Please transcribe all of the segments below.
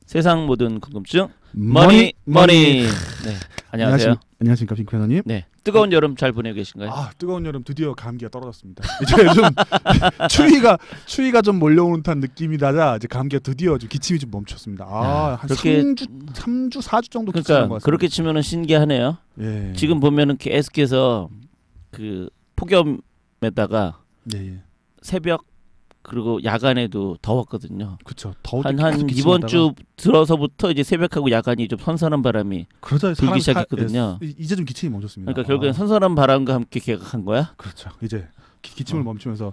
세상 모든 궁금증 머니. 네, 안녕하세요. 안녕하십니까 핑크패너님. 네, 뜨거운 여름 잘 보내고 계신가요? 아, 뜨거운 여름 드디어 감기가 떨어졌습니다. 이제 좀 추위가 좀 몰려오는 듯한 느낌이 나자 이제 감기가 드디어 좀 기침이 좀 멈췄습니다. 한 그렇게 3주 4주 정도 기침한 것 그러니까 같습니다. 그렇게 치면은 신기하네요. 예. 지금 보면은 계속해서 그 폭염에다가 새벽 그리고 야간에도 더웠거든요. 그렇죠. 한 이번 주 들어서부터 이제 새벽하고 야간이 좀 선선한 바람이 불기 시작했거든요. 이제 좀 기침이 멈췄습니다. 그러니까 결국엔 선선한 바람과 함께 개각한 거야? 그렇죠. 이제 기침을 멈추면서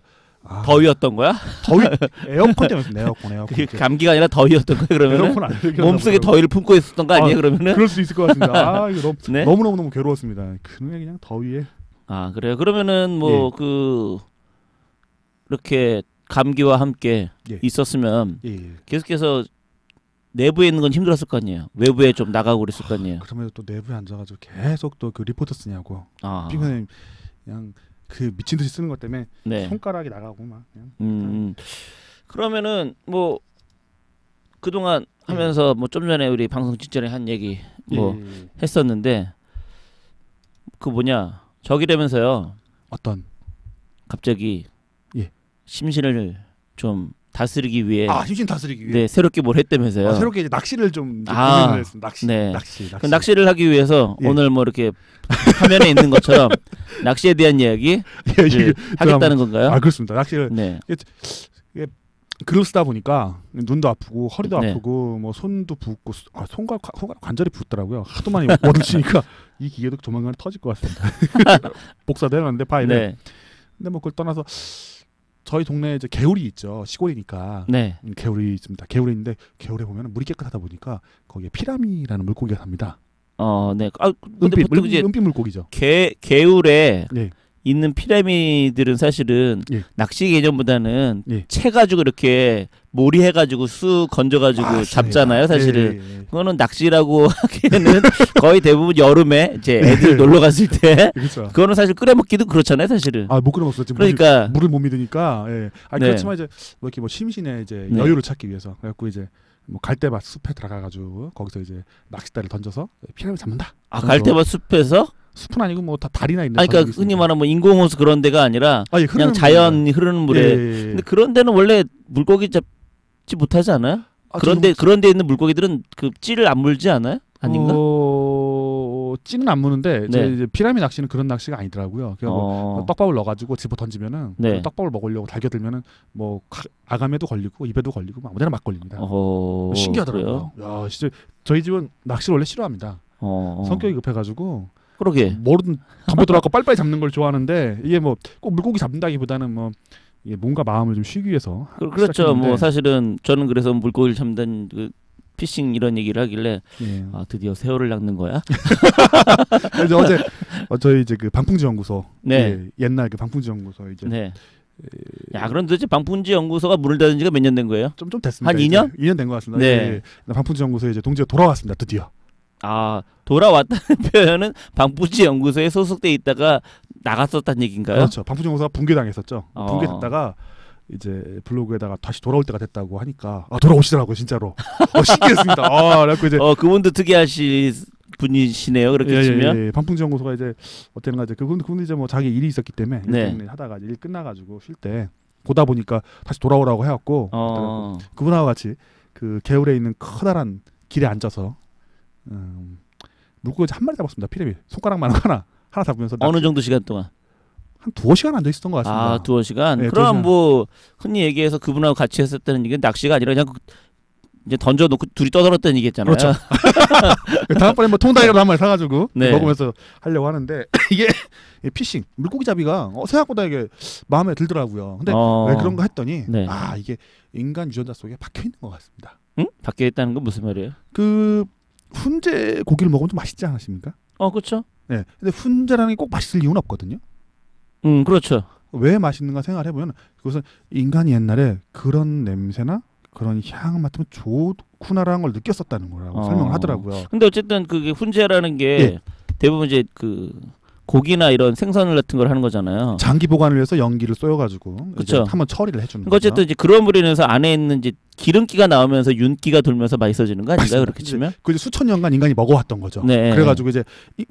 더위였던 거야? 더위 에어컨 때문에 에어컨. 그게 감기가 아니라 더위였던 거야 그러면? 몸속에 더위를 품고 있었던 거 아니에요 그러면은? 그럴 수 있을 것 같습니다. 이거 너무 괴로웠습니다. 그냥 더위에. 아 그래요. 그러면은 뭐 이렇게 감기와 함께 있었으면 계속해서 내부에 있는 건 힘들었을 거 아니에요. 외부에 좀 나가고 그랬을 거 아니에요. 그러면 또 내부에 앉아가지고 계속 또 그 리포터 쓰냐고. 핑크님 그냥 그 미친 듯이 쓰는 것 때문에 손가락이 나가고 막. 그냥. 그러면은 뭐 그동안 하면서 뭐 좀 전에 우리 방송 직전에 한 얘기 뭐 했었는데 그 뭐냐 저기라면서요. 어떤 갑자기 심신을 좀 다스리기 위해 심신 다스리기 위해 네 새롭게 뭘 했다면서요. 새롭게 이제 낚시를 좀 고민을 했습니다. 낚시. 그 낚시를 하기 위해서 오늘 뭐 이렇게 화면에 있는 것처럼 낚시에 대한 이야기 하겠다는 건가요? 그렇습니다. 낚시를 이게 글을 쓰다 보니까 눈도 아프고 허리도 아프고 뭐 손도 붓고 손가락 관절이 붓더라고요. 하도 많이 워를 치니까 이 기계도 조만간 터질 것 같습니다. 복사도 해놨는데 파일을. 근데 뭐 그걸 떠나서 저희 동네에 이제 개울이 있죠. 시골이니까. 개울이 있습니다. 개울이 있는데 개울에 보면 물이 깨끗하다 보니까 거기에 피라미라는 물고기가 삽니다. 근데 보통 이제 은빛 물고기죠. 개울에 있는 피라미들은 사실은 낚시 개념보다는 채 가지고 이렇게 모리 해가지고 쑥 건져가지고 잡잖아요. 사실은 그거는 낚시라고 하기에는 거의 대부분 여름에 이제 애들 놀러 갔을 때 그거는 사실 끓여 먹기도 그렇잖아요. 사실은 못 끓여 먹었어요. 그러니까 물을 못 믿으니까. 그렇지만 이제 뭐 이렇게 뭐 심신의 이제 여유를 찾기 위해서 그래갖고 이제 뭐 갈대밭 숲에 들어가가지고 거기서 이제 낚싯대를 던져서 피라미드 잡는다. 갈대밭 숲에서? 숲은 아니고 뭐 다 다리나 있는. 그러니까 흔히 말하는 뭐 인공호수 그런 데가 아니라 그냥 자연이 흐르는 물에. 근데 그런 데는 원래 물고기 잡지 못하지 않아요? 그런 데 있는 물고기들은 그 찌를 안 물지 않아요? 아닌가? 찌는 안 무는데 이제 피라미드 낚시는 그런 낚시가 아니더라고요. 뭐 떡밥을 넣어가지고 집어 던지면은 그 떡밥을 먹으려고 달겨들면은 뭐 아감에도 걸리고 입에도 걸리고 아무데나 막 걸립니다. 신기하더라고요. 야, 진짜 저희 집은 낚시를 원래 싫어합니다. 성격이 급해가지고. 그러게. 뭐든 덤벼들어갖고 빨리빨리 잡는 걸 좋아하는데 이게 뭐 꼭 물고기 잡는다기보다는 뭐 이게 뭔가 마음을 좀 쉬기 위해서. 그렇죠. 뭐 사실은 저는 그래서 물고기를 잡는 그 피싱 이런 얘기를 하길래 드디어 새우를 낚는 거야? 그래서 어제 저희 이제 그 방풍지 연구소 옛날 그 방풍지 연구소 이제 그럼 도대체 방풍지 연구소가 문을 닫은 지가 몇 년 된 거예요? 좀 됐습니다. 한 2년? 2년 된 것 같습니다. 방풍지 연구소에 이제 동지가 돌아왔습니다. 드디어. 돌아왔다는 표현은 방풍지 연구소에 소속돼 있다가 나갔었다는 얘기인가요? 그렇죠. 방풍지 연구소가 붕괴당했었죠. 붕괴됐다가 이제 블로그에다가 다시 돌아올 때가 됐다고 하니까 돌아오시더라고요 진짜로. 신기했습니다. 그래갖고 이제 그분도 특이하신 분이시네요. 그렇게 치면. 방풍지 연구소가 이제 어땠는가 이제 그분 이제 뭐 자기 일이 있었기 때문에 일 하다가 일 끝나가지고 쉴 때 보다 보니까 다시 돌아오라고 해갖고 그분하고 같이 그 개울에 있는 커다란 길에 앉아서 물고기 한 마리 잡았습니다. 피라미드 손가락만한 하나 잡으면서 어느 정도 시간 동안? 한 2시간 앉아 있었던 것 같습니다. 2시간? 그럼 뭐 흔히 얘기해서 그분하고 같이 했었다는 얘기는 낚시가 아니라 그냥 이제 던져놓고 둘이 떠들었다는 얘기였잖아요. 그렇죠. 다음번에 뭐 통닭이라도 한 마리 사가지고 먹으면서 하려고 하는데 이게 피싱 물고기 잡이가 생각보다 이게 마음에 들더라고요. 근데 왜 그런가 했더니 이게 인간 유전자 속에 박혀 있는 것 같습니다. 박혀 있다는 건 무슨 말이에요? 그 훈제 고기를 먹으면 좀 맛있지 않으십니까? 그렇죠. 근데 훈제라는 게 꼭 맛있을 이유는 없거든요. 그렇죠. 왜 맛있는가 생각을 해보면 그것은 인간이 옛날에 그런 냄새나 그런 향을 맡으면 좋구나라는 걸 느꼈었다는 거라고 설명을 하더라고요. 근데 어쨌든 그게 훈제라는 게 대부분 이제 그 고기나 이런 생선 같은 걸 하는 거잖아요. 장기 보관을 위해서 연기를 쏘여가지고 한번 처리를 해주는 거죠. 어쨌든 이제 그런 물에 인해서 안에 있는 이제 기름기가 나오면서 윤기가 돌면서 맛있어지는 거 아닌가요? 그렇게 치면? 그 수천 년간 인간이 먹어왔던 거죠. 네. 그래가지고 이제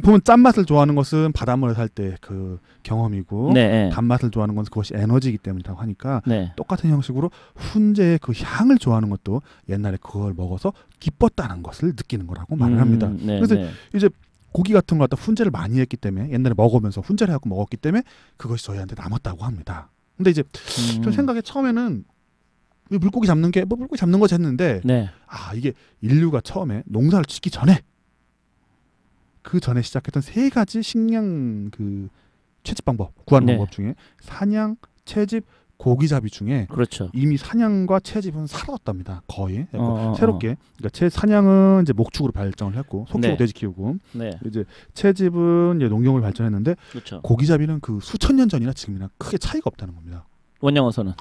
보면 짠맛을 좋아하는 것은 바닷물에 살 때 그 경험이고 네. 단맛을 좋아하는 것은 그것이 에너지이기 때문이라고 하니까 네. 똑같은 형식으로 훈제의 그 향을 좋아하는 것도 옛날에 그걸 먹어서 기뻤다는 것을 느끼는 거라고 말을 합니다. 네, 그래서 네. 이제 고기 같은 거 갖다 훈제를 많이 했기 때문에 옛날에 먹으면서 훈제를 해갖고 먹었기 때문에 그것이 저희한테 남았다고 합니다. 근데 이제 저 생각에 처음에는 물고기 잡는 게 뭐 물고기 잡는 거지 했는데 네. 아 이게 인류가 처음에 농사를 짓기 전에 그 전에 시작했던 3가지 식량 그 채집 방법 구하는 네. 방법 중에 사냥, 채집, 고기잡이 중에 그렇죠. 이미 사냥과 채집은 사라졌답니다. 거의 새롭게 그러니까 사냥은 이제 목축으로 발전을 했고 소키고 네. 돼지 키우고 네. 이제 채집은 이제 농경을 발전했는데 그렇죠. 고기잡이는 그 수천 년 전이나 지금이나 크게 차이가 없다는 겁니다. 원양어선은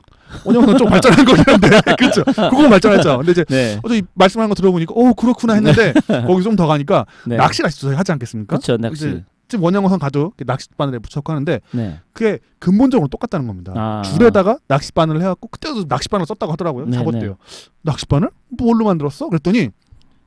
좀 발전한 거긴 한데 그렇죠. 그거 발전했죠. 근데 이제 네. 어제 말씀하는 거 들어보니까 그렇구나 했는데 거기 좀 더 가니까 네. 낚시를 하지 않겠습니까? 그렇죠. 낚시. 지금 원양어선 가도 낚싯바늘에 붙여서 하는데 네. 그게 근본적으로 똑같다는 겁니다. 줄에다가 낚싯바늘을 해갖고 그때도 낚싯바늘 썼다고 하더라고요. 네, 잡았대요. 네. 낚싯바늘? 뭘로 만들었어? 그랬더니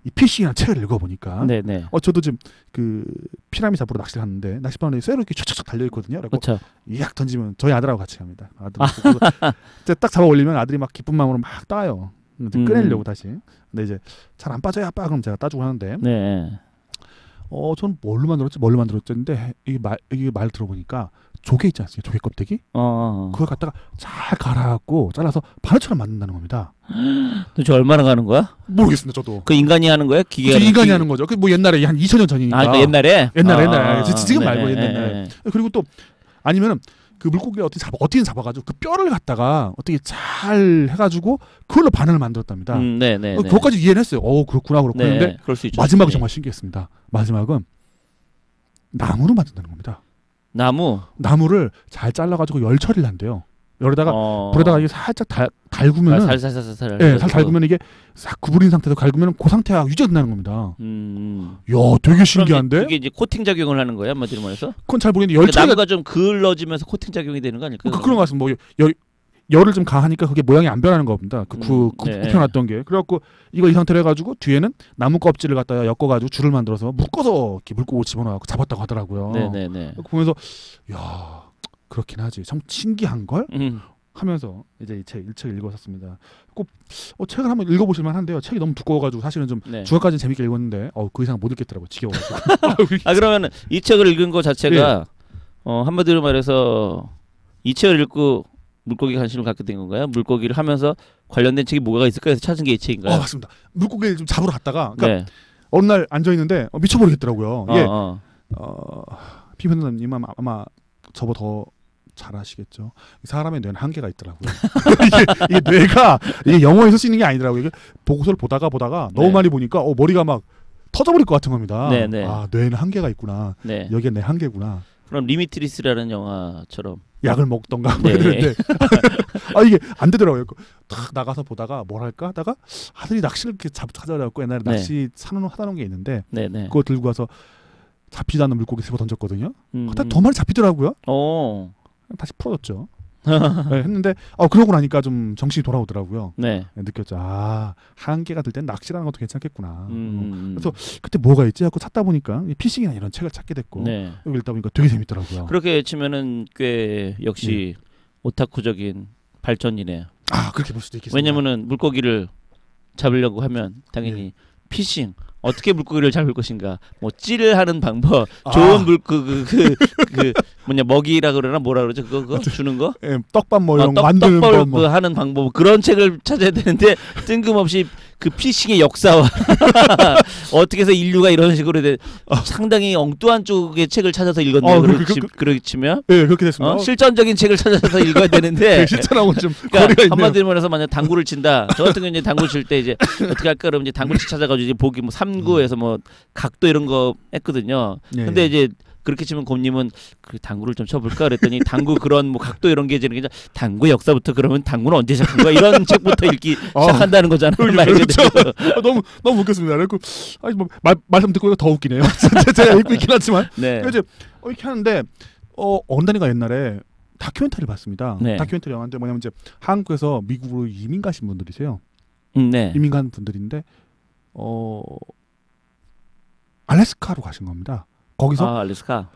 이 피싱이라는 책을 읽어보니까 네네. 저도 지금 그 피라미 잡으러 낚시를 갔는데 낚싯바늘에 쇠로 이렇게 촥촥 달려있거든요. 그래서 약 던지면 저희 아들하고 같이 갑니다. 아들 딱 잡아 올리면 아들이 막 기쁜 마음으로 막 따요. 꺼내려고 다시. 근데 이제 잘 안 빠져요 아빠. 그럼 제가 따주고 하는데 네. 저는 뭘로 만들었지 했는데 이게 말 들어보니까 조개 있지 않습니까? 조개 껍데기? 그걸 갖다가 잘 갈아갖고 잘라서 바늘처럼 만든다는 겁니다. 도대체 얼마나 가는 거야? 모르겠습니다, 저도. 그 인간이 하는 거야? 기계가? 인간이 하는 거죠. 그 뭐 옛날에 한 2000년 전이니까. 그러니까 옛날에? 옛날에. 지금 말고 옛날에. 그리고 또 아니면은 그 물고기를 어떻게 잡아가지고 그 뼈를 갖다가 어떻게 잘 해가지고 그걸로 바늘을 만들었답니다. 네네. 그것까지 이해는 했어요. 그렇구나 네, 했는데 그럴 수 있죠. 마지막이 정말 신기했습니다. 마지막은 나무로 만든다는 겁니다. 나무를 잘 잘라가지고 열 처리를 한대요. 열에다가 불에다가 이게 살짝 달구면은 살살 네, 살 달구면 이게 싹 구부린 상태에서 갈구면 그 상태가 유지된다는 겁니다. 야, 되게 신기한데? 이게 이제 코팅 작용을 하는 거야, 한마디로 말해서? 그건 잘 모르겠는데 열 처리가 나무가 좀 그을러지면서 코팅 작용이 되는 거 아닐까? 그런 거 같습니다. 뭐 열을 좀 가하니까 그게 모양이 안 변하는 겁니다. 굽혀놨던 게. 그래갖고 이거 이 상태로 해가지고 뒤에는 나무 껍질을 갖다가 엮어가지고 줄을 만들어서 묶어서 이렇게 물고기 집어넣고 잡았다고 하더라고요. 네네네. 보면서 야 그렇긴 하지. 참 신기한 걸 하면서 이제 이 책을 읽었었습니다. 꼭 책을 한번 읽어보실만 한데요. 책이 너무 두꺼워가지고 사실은 좀 중간까지는 재밌게 읽었는데 그 이상 못 읽겠더라고요. 지겨워가지고. 그러면 이 책을 읽은 거 자체가 한마디로 말해서 이 책을 읽고 물고기 관심을 갖게 된 건가요? 물고기를 하면서 관련된 책이 뭐가 있을까 해서 찾은 게 이 책인가요? 맞습니다. 물고기를 좀 잡으러 갔다가 그러니까 어느 날 앉아있는데 미쳐버리겠더라고요. 피편님 아마 저보다 더 잘하시겠죠. 사람의 뇌는 한계가 있더라고요. 이게 뇌가 이게 영어에서 쓰는 게 아니더라고요. 이게 보고서를 보다가 너무 많이 보니까 머리가 막 터져버릴 것 같은 겁니다. 뇌에는 한계가 있구나. 여기가 내 한계구나. 그럼 리미트리스라는 영화처럼 약을 먹던가 그랬는데 이게 안 되더라고요. 딱 나가서 보다가 뭘 할까 하다가 아들이 낚시를 이렇게 찾아가고 옛날에 낚시 하다 놓은 게 있는데 그거 들고 와서 잡히지 않는 물고기 집어 던졌거든요. 그러다 더 많이 잡히더라고요. 다시 풀어줬죠. 했는데 그러고 나니까 좀 정신이 돌아오더라고요. 느꼈죠. 한계가 들 땐 낚시라는 것도 괜찮겠구나. 그래서 그때 뭐가 있지 하고 찾다 보니까 피싱이나 이런 책을 찾게 됐고 여기 읽다 보니까 되게 재밌더라고요. 그렇게 치면은 꽤 역시 오타쿠적인 발전이네요. 그렇게 볼 수도 있겠습니다. 왜냐면은 물고기를 잡으려고 하면 당연히 피싱 어떻게 물고기를 잡을 것인가, 뭐 찌를 하는 방법, 좋은 먹이라 그러나 뭐라 그러죠, 그거 주는 거? 떡밥 모형 만드는 법, 하는 방법, 그런 책을 찾아야 되는데 뜬금없이 그 피싱의 역사와 어떻게 해서 인류가 이런 식으로 상당히 엉뚱한 쪽의 책을 찾아서 읽었네요. 그렇게 치면 그렇게 됐습니다. 실전적인 책을 찾아서 읽어야 되는데 실전하고 좀 거리가 있네요. 한마디로 말해서 만약 당구를 친다. 저 같은 경우는 이제 당구 칠 때 이제 어떻게 할까 그러면 이제 당구치 찾아가지고 이제 보기 뭐 3구에서 뭐 각도 이런 거 했거든요. 근데 이제 그렇게 치면 곰님은 그 당구를 좀 쳐볼까 그랬더니 당구 그런 뭐 각도 이런 게 이제 당구 역사부터 그러면 당구는 언제 시작한 거야 이런 책부터 읽기 시작한다는 거잖아요. 그렇죠. 너무 웃겼습니다. 그리고 말씀 듣고 더 웃기네요. 제가 읽고 있긴 하지만 이제 이렇게 하는데 언단이가 옛날에 다큐멘터리를 봤습니다. 다큐멘터리 영화인데 뭐냐면 이제 한국에서 미국으로 이민 가신 분들이세요. 네. 이민 간 분들인데 알래스카로 가신 겁니다. 거기서 알래스카.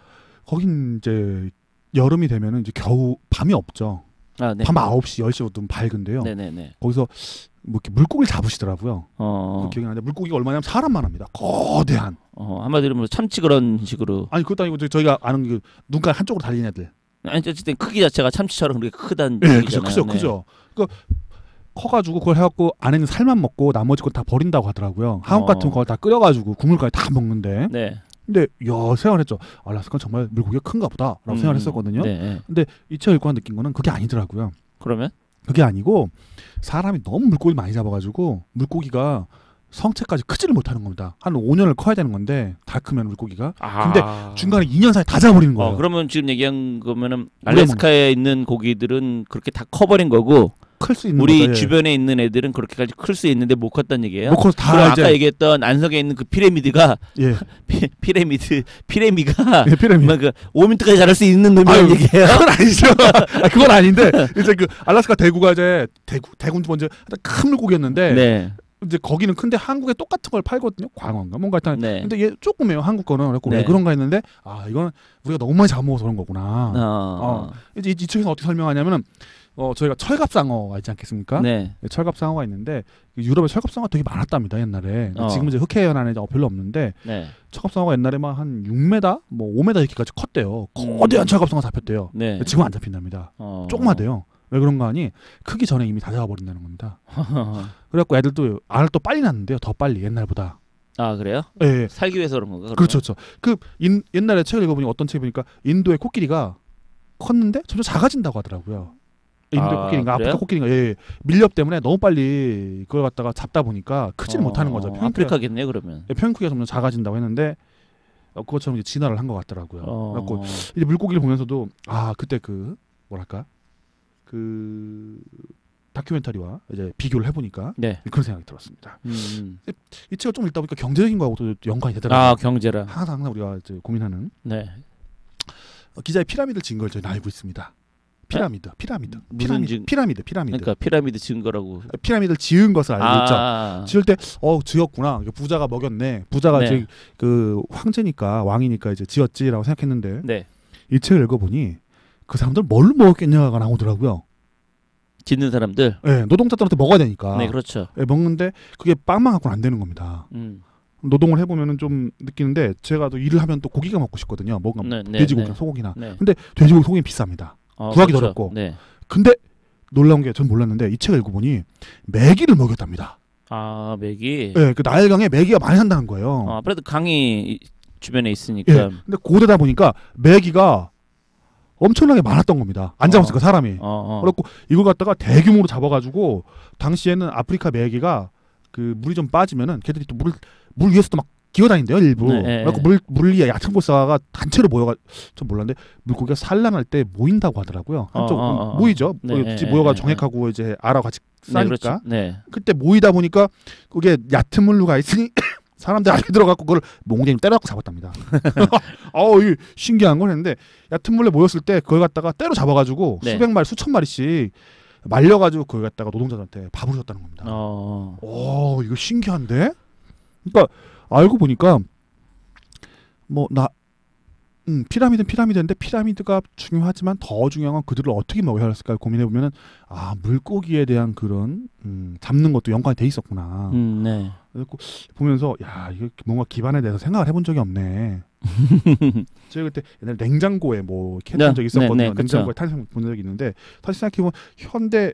거긴 이제 여름이 되면은 이제 겨우 밤이 없죠. 네. 밤 9시, 10시부터 밝은데요. 네네네. 거기서 뭐 이렇게 물고기를 잡으시더라고요. 그 기억이 나는데 물고기가 얼마냐면 사람만 합니다. 거대한. 한마디로 뭐 참치 그런 식으로. 아니 그것도 아니고 저희가 아는 그 눈깔 한쪽으로 달린 애들. 아니 어쨌든 크기 자체가 참치처럼 그렇게 크다는 네, 얘기잖아요. 크죠. 그 커가지고 그걸 해갖고 안에는 살만 먹고 나머지 건 다 버린다고 하더라고요. 한국 같은 거 다 끓여가지고 국물까지 다 먹는데. 네. 근데 생각했죠. 알래스카 정말 물고기가 큰가 보다라고 생각했었거든요. 네. 근데 이 책 읽고 느낀 거는 그게 아니더라고요. 그러면? 그게 아니고 사람이 너무 물고기 많이 잡아가지고 물고기가 성체까지 크지를 못하는 겁니다. 한 5년을 커야 되는 건데 다 크면 물고기가. 근데 중간에 2년 사이에 다 잡아버리는 거예요. 그러면 지금 얘기한 거면은 알래스카에 있는 고기들은 그렇게 다 커버린 거고 클 수 있는 우리 거죠, 예. 주변에 있는 애들은 그렇게까지 클 수 있는데 못 컸다는 얘기예요. 못 커서 다 아까 얘기했던 안성에 있는 그 피라미드가 예. 피라미가 예, 피라미드. 그 5m까지 자랄 수 있는 놈이라는 얘기예요. 그건 아니죠. 그건 아닌데 이제 그 알래스카 대구가 이제 대구 먼저 큰 물고기였는데 네. 이제 거기는 큰데 한국에 똑같은 걸 팔거든요. 광어인가 뭔가 하여튼. 네. 근데 얘 조금해요. 한국 거는. 그래서 네. 왜 그런가 했는데 이건 우리가 너무 많이 잡아먹어서 그런 거구나. 이제 이 책에서 어떻게 설명하냐면은 저희가 철갑상어가 있지 않겠습니까? 네. 철갑상어가 있는데 유럽에 철갑상어가 되게 많았답니다. 옛날에. 지금 이제 흑해연안에 별로 없는데 네. 철갑상어가 옛날에 막 한 6m, 뭐 5m 이렇게까지 컸대요. 거대한 철갑상어 잡혔대요. 네. 지금 안 잡힌답니다. 조그마대요. 왜 그런가 하니 크기 전에 이미 다 잡아버린다는 겁니다. 그래갖고 애들도 알을 또 빨리 낳는데요. 더 빨리 옛날보다. 그래요? 예. 살기 위해서 그런 건가? 그렇죠. 옛날에 책을 읽어보니 어떤 책을 보니까 인도의 코끼리가 컸는데 점점 작아진다고 하더라고요. 인도의 코끼리인가 그래요? 아프리카 코끼리인가 밀렵 때문에 너무 빨리 그걸 갖다가 잡다 보니까 크지를 못하는 거죠. 아프리카겠네요 그러면. 평균 크기가 점점 작아진다고 했는데 그것처럼 이제 진화를 한 것 같더라고요. 그래갖고 이제 물고기를 보면서도 그때 그 뭐랄까 그 다큐멘터리와 이제 비교를 해보니까 네. 그런 생각이 들었습니다. 이 책을 좀 읽다 보니까 경제적인 거하고도 연관이 되더라고요. 경제라. 항상 우리가 이제 고민하는. 네. 기자의 피라미드를 지은 걸 저희는 알고 있습니다. 피라미드. 그러니까 피라미드 지은 거라고. 피라미드를 지은 것을 알고 있죠. 지을 때 지었구나. 부자가 먹였네. 부자가 이제 그 황제니까 왕이니까 이제 지었지라고 생각했는데 네. 이 책을 읽어보니 그 사람들 뭘로 먹었겠냐가 나오더라고요. 짓는 사람들. 네, 노동자들한테 먹어야 되니까. 네, 그렇죠. 네, 먹는데 그게 빵만 갖고는 안 되는 겁니다. 노동을 해보면은 좀 느끼는데 제가 또 일을 하면 또 고기가 먹고 싶거든요. 뭔가 돼지고기나 소고기나. 근데 돼지고기, 소고기는 비쌉니다. 구하기 그렇죠. 어렵고. 네. 근데 놀라운 게 전 몰랐는데 이 책을 읽어보니 메기를 먹였답니다. 메기. 네, 그 나일강에 메기가 많이 산다는 거예요. 아무래도 강이 주변에 있으니까. 네, 근데 고대다 보니까 메기가 엄청나게 많았던 겁니다. 안 잡았으니까 사람이. 그래갖고 이걸 갖다가 대규모로 잡아가지고 당시에는 아프리카 메기가 그 물이 좀 빠지면은 걔들이 또 물 위에서 또 막 기어다닌대요 일부. 그래갖고 물 위에 얕은 곳사가 단체로 모여가 좀 몰랐는데 물고기가 산란할 때 모인다고 하더라고요. 한쪽 모이죠. 모여가 정액하고 이제 알아 같이 싸니까. 네, 그렇죠. 네. 그때 모이다 보니까 그게 얕은 물로 가 있으니 사람들 안에 들어가고 그걸 몽둥이로 때려갖고 잡았답니다. 이게 신기한 건 했는데 얕은 물에 모였을 때 그걸 갖다가 때려 잡아가지고 수백 마리, 수천 마리씩 말려가지고 그걸 갖다가 노동자들한테 밥을 줬다는 겁니다. 이거 신기한데? 그러니까 알고 보니까 피라미드인데 피라미드가 중요하지만 더 중요한 건 그들을 어떻게 먹여야 할까 고민해 보면은 물고기에 대한 그런 잡는 것도 연관이 돼 있었구나. 네. 그래서 보면서 이거 뭔가 기반에 대해서 생각을 해본 적이 없네. 제가 그때 옛날 냉장고에 이렇게 했던 적이 있었거든요. 냉장고에 탄생 본 적이 있는데 사실 생각해보면 현대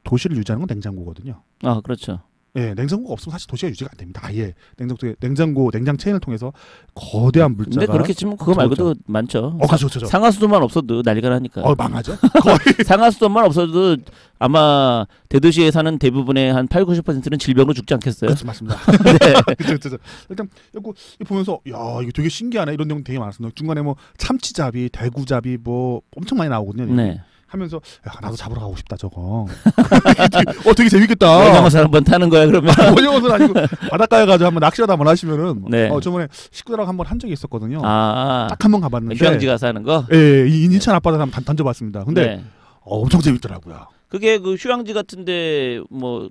도시를 유지하는 건 냉장고거든요. 그렇죠. 네, 냉장고가 없으면 사실 도시가 유지가 안 됩니다. 아예 냉장 체인을 통해서 거대한 물자가. 근데 그렇게 치면 그거 말고도 많죠. 그렇죠. 상하수도만 없어도 난리가 나니까. 망하죠. 거의 상하수도만 없어도 아마 대도시에 사는 대부분의 한 80~90%는 질병으로 죽지 않겠어요? 그렇죠, 맞습니다. 네. 그렇죠. 일단 이거 보면서 이거 되게 신기하네 이런 내용 되게 많았습니다. 중간에 참치잡이, 대구잡이 엄청 많이 나오거든요. 네. 하면서 나도 잡으러 가고 싶다 저거. 되게 재밌겠다. 원형어선 한번 타는 거야 그러면. 원형어선 아니고 바닷가에 가서 한번 낚시라도 한번 하시면은. 네. 저번에 식구들하고 한번 한 적이 있었거든요. 딱 한 번 가봤는데. 휴양지 가서 하는 거? 예, 인천 앞바다에 한번 던져봤습니다. 근데 엄청 재밌더라고요. 그게 그 휴양지 같은데 뭐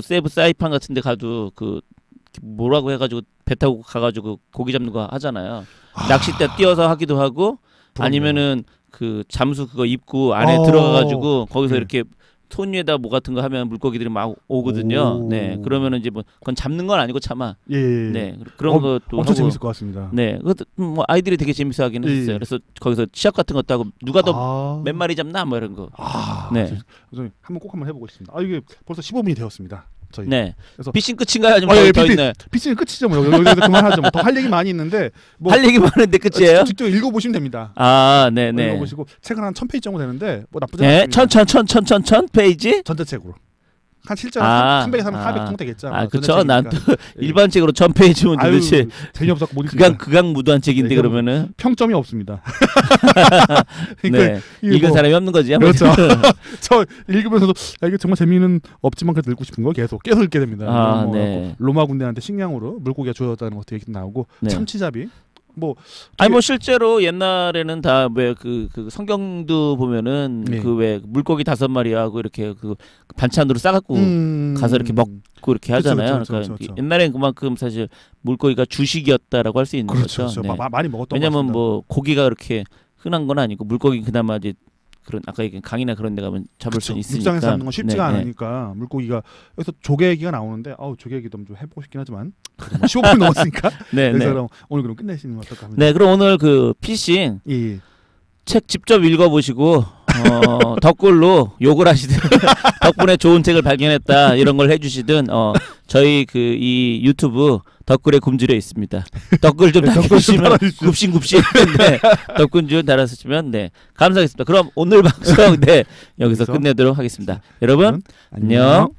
세부 사이판 같은데 가도 그 뭐라고 해가지고 배 타고 가가지고 고기 잡는 거 하잖아요. 낚싯대 띄어서 하기도 하고 아니면은 그 잠수 그거 입고 안에 들어가가지고 거기서 이렇게 손 위에다 뭐 같은 거 하면 물고기들이 막 오거든요. 네, 그러면은 이제 뭐 그건 잡는 건 아니고 차마. 네, 그런 것도 엄청 하고, 재밌을 것 같습니다. 네, 그것도 뭐 아이들이 되게 재밌어하긴 했어요. 그래서 거기서 시합 같은 것도 하고 누가 더 몇 마리 잡나 뭐 이런 거. 네, 한번 해보고 있습니다. 이게 벌써 15분이 되었습니다. 저희. 네. 그래서 피싱 끝인가요? 아니면 더 있나요? 피싱은 끝이죠. 뭐 여기서 그만하죠. 뭐 더 할 얘기 많이 있는데 뭐 할 얘기 많은데 끝이에요? 직접 읽어보시면 됩니다. 네네. 읽어보시고 책은 한 1000페이지 정도 되는데 뭐 나쁘지 않습니다. 1000 페이지? 전자책으로. 한 실제로 300에서 400 정도 되겠죠. 그렇죠. 난 또 일반 책으로 1000페이지면 도대체 재미없었고 못 읽습니다. 극악무도한 책인데 그러면은 평점이 없습니다. 그러니까 읽은 사람이 없는 거지. 그렇죠. 저 읽으면서도 이게 정말 재미는 없지만 그래도 읽고 싶은 거 계속 읽게 됩니다. 네. 로마 군대한테 식량으로 물고기가 주어졌다는 것도 얘기 나오고 참치잡이. 뭐 실제로 옛날에는 다 왜 그 성경도 보면은 그 왜 물고기 5마리하고 이렇게 그 반찬으로 싸갖고 가서 이렇게 먹고 이렇게 하잖아요. 그러니까 옛날엔 그만큼 사실 물고기가 주식이었다라고 할 수 있는 거죠. 네. 많이 먹었던 왜냐면 뭐 고기가 그렇게 흔한 건 아니고 물고기 그나마 이제 그런 아까 얘기한 강이나 그런 데 가면 잡을 수 있으니까 육상에서 잡는 건 쉽지가 않으니까 물고기가 여기서 조개 얘기가 나오는데 조개 얘기도 좀 해보고 싶긴 하지만 15분 넘었으니까 그래서 오늘 그럼 끝내시는 거 어떨까 합니다. 네, 그럼 오늘 그 피싱 책 직접 읽어보시고 덧글로 욕을 하시든 덕분에 좋은 책을 발견했다 이런 걸 해주시든 저희 그 이 유튜브 덧글에 굶주려 있습니다. 덧글 좀 달아주시면 굽신굽신 덧글 좀 달아주시면 감사하겠습니다. 그럼 오늘 방송 여기서 끝내도록 하겠습니다. 여러분 안녕.